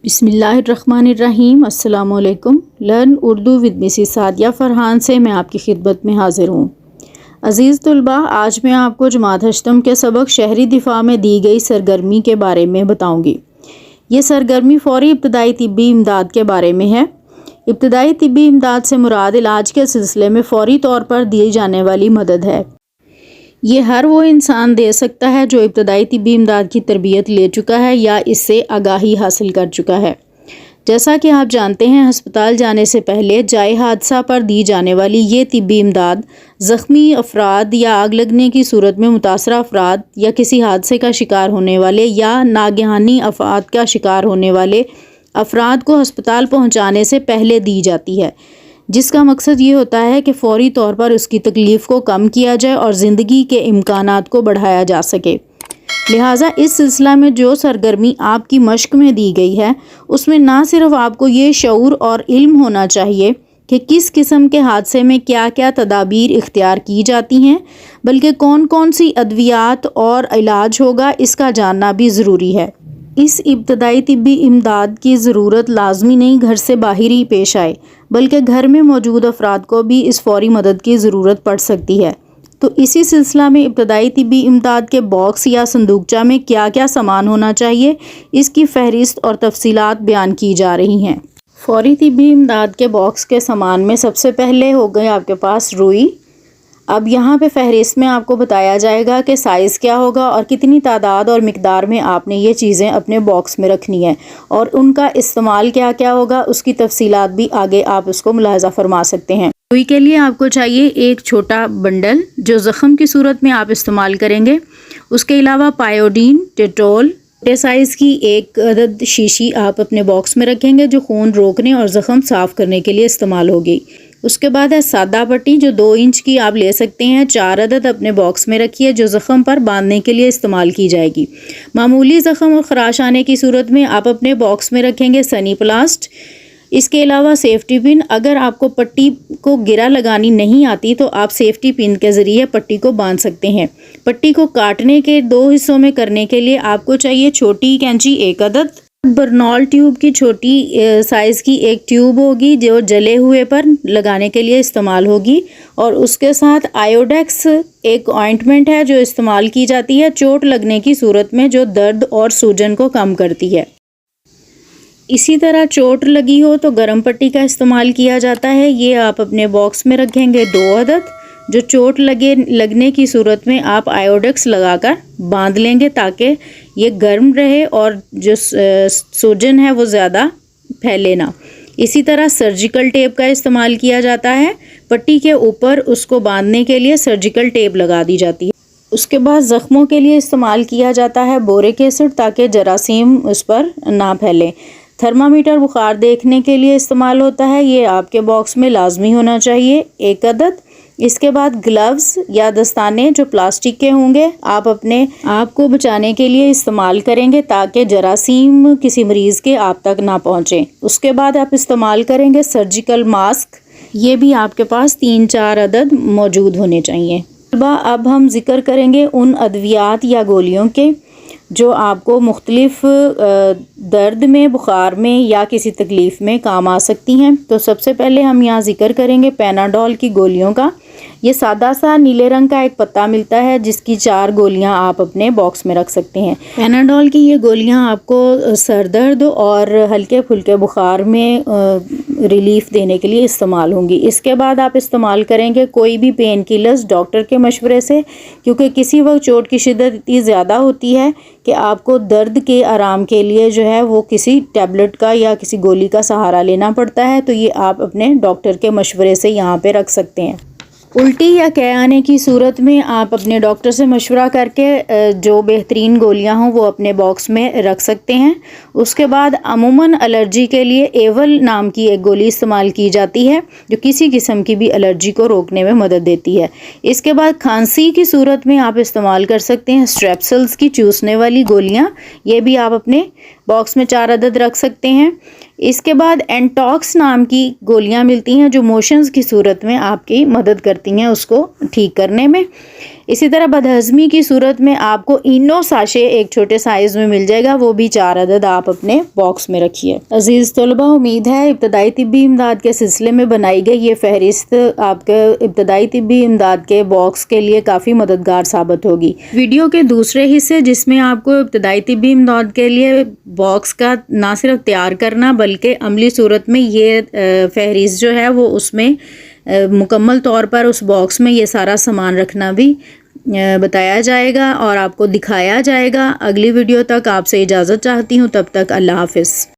बिस्मिल्लाहिर्रहमानिर्रहीम। अस्सलामुअलैकुम। Learn Urdu with Mrs Sadia Farhan से मैं आपकी खिदमत में हाज़िर हूँ। अज़ीज़ तुलबा, आज मैं आपको जमात अष्टम के सबक शहरी दिफ़ा में दी गई सरगर्मी के बारे में बताऊँगी। ये सरगर्मी फ़ौरी इब्तदाई तिब्बी इमदाद के बारे में है। इब्तदाई तिब्बी इमदाद से मुराद इलाज के सिलसिले में फ़ौरी तौर पर दी जाने वाली मदद है। ये हर वो इंसान दे सकता है जो इब्तदाई तिब्बी इमदाद की तरबियत ले चुका है या इससे आगाही हासिल कर चुका है। जैसा कि आप जानते हैं, हस्पताल जाने से पहले जाए हादसा पर दी जाने वाली ये तिब्बी इमदाद ज़ख्मी अफराद या आग लगने की सूरत में मुतासरा अफराद या किसी हादसे का शिकार होने वाले या नागहानी आफात का शिकार होने वाले अफराद को हस्पताल पहुँचाने से पहले दी जाती है, जिसका मकसद ये होता है कि फ़ौरी तौर पर उसकी तकलीफ़ को कम किया जाए और ज़िंदगी के इम्कानात को बढ़ाया जा सके। लिहाजा इस सिलसिला में जो सरगर्मी आपकी मश्क में दी गई है, उसमें ना सिर्फ आपको ये शऊर और इल्म होना चाहिए कि किस किस्म के हादसे में क्या क्या तदाबीर इख्तियार की जाती हैं, बल्कि कौन कौन सी अद्वियात और इलाज होगा, इसका जानना भी ज़रूरी है। इस इब्तदाई तिब्बी इमदाद की ज़रूरत लाजमी नहीं घर से बाहर ही पेश आए, बल्कि घर में मौजूद अफराद को भी इस फ़ौरी मदद की ज़रूरत पड़ सकती है। तो इसी सिलसिला में इब्तदाई तिब्बी इमदाद के बॉक्स या संदूकचा में क्या क्या सामान होना चाहिए, इसकी फहरिस्त और तफसीलात बयान की जा रही हैं। फ़ौरी तिब्बी इमदाद के बॉक्स के सामान में सबसे पहले हो गए आपके पास रुई। अब यहाँ पे फहरिस्त में आपको बताया जाएगा कि साइज़ क्या होगा और कितनी तादाद और मिकदार में आपने ये चीज़ें अपने बॉक्स में रखनी है और उनका इस्तेमाल क्या क्या होगा, उसकी तफसीलात भी आगे आप उसको मुलाहजा फरमा सकते हैं। रुई के लिए आपको चाहिए एक छोटा बंडल जो ज़ख़म की सूरत में आप इस्तेमाल करेंगे। उसके अलावा पायोडीन, डेटोल, छोटे साइज़ की एक अदद शीशी आप अपने बॉक्स में रखेंगे जो खून रोकने और ज़ख़म साफ़ करने के लिए इस्तेमाल होगी। उसके बाद है सादा पट्टी जो 2 इंच की आप ले सकते हैं, 4 अदद अपने बॉक्स में रखिए जो ज़ख़म पर बांधने के लिए इस्तेमाल की जाएगी। मामूली ज़ख़म और ख़राश आने की सूरत में आप अपने बॉक्स में रखेंगे सनी प्लास्ट। इसके अलावा सेफ्टी पिन, अगर आपको पट्टी को गिरा लगानी नहीं आती तो आप सेफ्टी पिन के ज़रिए पट्टी को बांध सकते हैं। पट्टी को काटने के 2 हिस्सों में करने के लिए आपको चाहिए छोटी कैंची 1 अदद, बर्नॉल ट्यूब की छोटी साइज़ की एक ट्यूब होगी जो जले हुए पर लगाने के लिए इस्तेमाल होगी, और उसके साथ आयोडेक्स एक ऑइंटमेंट है जो इस्तेमाल की जाती है चोट लगने की सूरत में, जो दर्द और सूजन को कम करती है। इसी तरह चोट लगी हो तो गर्म पट्टी का इस्तेमाल किया जाता है। ये आप अपने बॉक्स में रखेंगे 2 अदद, जो चोट लगने की सूरत में आप आयोडेक्स लगाकर बांध लेंगे ताकि ये गर्म रहे और जो सूजन है वो ज़्यादा फैले ना। इसी तरह सर्जिकल टेप का इस्तेमाल किया जाता है। पट्टी के ऊपर उसको बांधने के लिए सर्जिकल टेप लगा दी जाती है। उसके बाद ज़ख्मों के लिए इस्तेमाल किया जाता है बोरिक एसिड ताकि जरासीम उस पर ना फैलें। थर्मामीटर बुखार देखने के लिए इस्तेमाल होता है, ये आपके बॉक्स में लाजमी होना चाहिए 1 अदद। इसके बाद ग्लव्स या दस्ताने जो प्लास्टिक के होंगे आप अपने आप को बचाने के लिए इस्तेमाल करेंगे ताकि जरासीम किसी मरीज़ के आप तक ना पहुँचे। उसके बाद आप इस्तेमाल करेंगे सर्जिकल मास्क, ये भी आपके पास 3-4 अदद मौजूद होने चाहिए। अब हम जिक्र करेंगे उन अद्वियात या गोलियों के जो आपको मुख्तलिफ दर्द में, बुखार में या किसी तकलीफ़ में काम आ सकती हैं। तो सबसे पहले हम यहाँ जिक्र करेंगे पैनाडोल की गोलियों का। ये सादा सा नीले रंग का एक पत्ता मिलता है जिसकी 4 गोलियां आप अपने बॉक्स में रख सकते हैं। पैनाडोल की ये गोलियां आपको सर दर्द और हल्के फुल्के बुखार में रिलीफ़ देने के लिए इस्तेमाल होंगी। इसके बाद आप इस्तेमाल करेंगे कोई भी पेन किलर्स डॉक्टर के मशवरे से, क्योंकि किसी वक्त चोट की शिद्दत इतनी ज़्यादा होती है कि आपको दर्द के आराम के लिए जो है वो किसी टैबलेट का या किसी गोली का सहारा लेना पड़ता है। तो ये आप अपने डॉक्टर के मशवरे से यहाँ पे रख सकते हैं। उल्टी या कै आने की सूरत में आप अपने डॉक्टर से मशवरा करके जो बेहतरीन गोलियां हों वो अपने बॉक्स में रख सकते हैं। उसके बाद अमूमन एलर्जी के लिए एवल नाम की एक गोली इस्तेमाल की जाती है जो किसी किस्म की भी एलर्जी को रोकने में मदद देती है। इसके बाद खांसी की सूरत में आप इस्तेमाल कर सकते हैं स्ट्रेप्सिल्स की चूसने वाली गोलियाँ, ये भी आप अपने बॉक्स में 4 अदद रख सकते हैं। इसके बाद एंटॉक्स नाम की गोलियां मिलती हैं जो मोशंस की सूरत में आपकी मदद करती हैं उसको ठीक करने में। इसी तरह बदहज़मी की सूरत में आपको इनो साशे एक छोटे साइज़ में मिल जाएगा, वो भी 4 अदद आप अपने बॉक्स में रखिए। अज़ीज़ तलबा, उम्मीद है इब्तदाई तिब्बी इमदाद के सिलसिले में बनाई गई ये फ़हरिस्त आपके इब्तदाई तिब्बी इमदाद के बॉक्स के लिए काफ़ी मददगार साबित होगी। वीडियो के दूसरे हिस्से जिसमें आपको इब्तदाई तिब्बी इमदाद के लिए बॉक्स का ना सिर्फ तैयार करना बल्कि अमली सूरत में ये फ़हरिस्त जो है वो उसमें मुकम्मल तौर पर उस बॉक्स में ये सारा सामान रखना भी बताया जाएगा और आपको दिखाया जाएगा। अगली वीडियो तक आपसे इजाज़त चाहती हूँ, तब तक अल्लाह हाफ़िज़।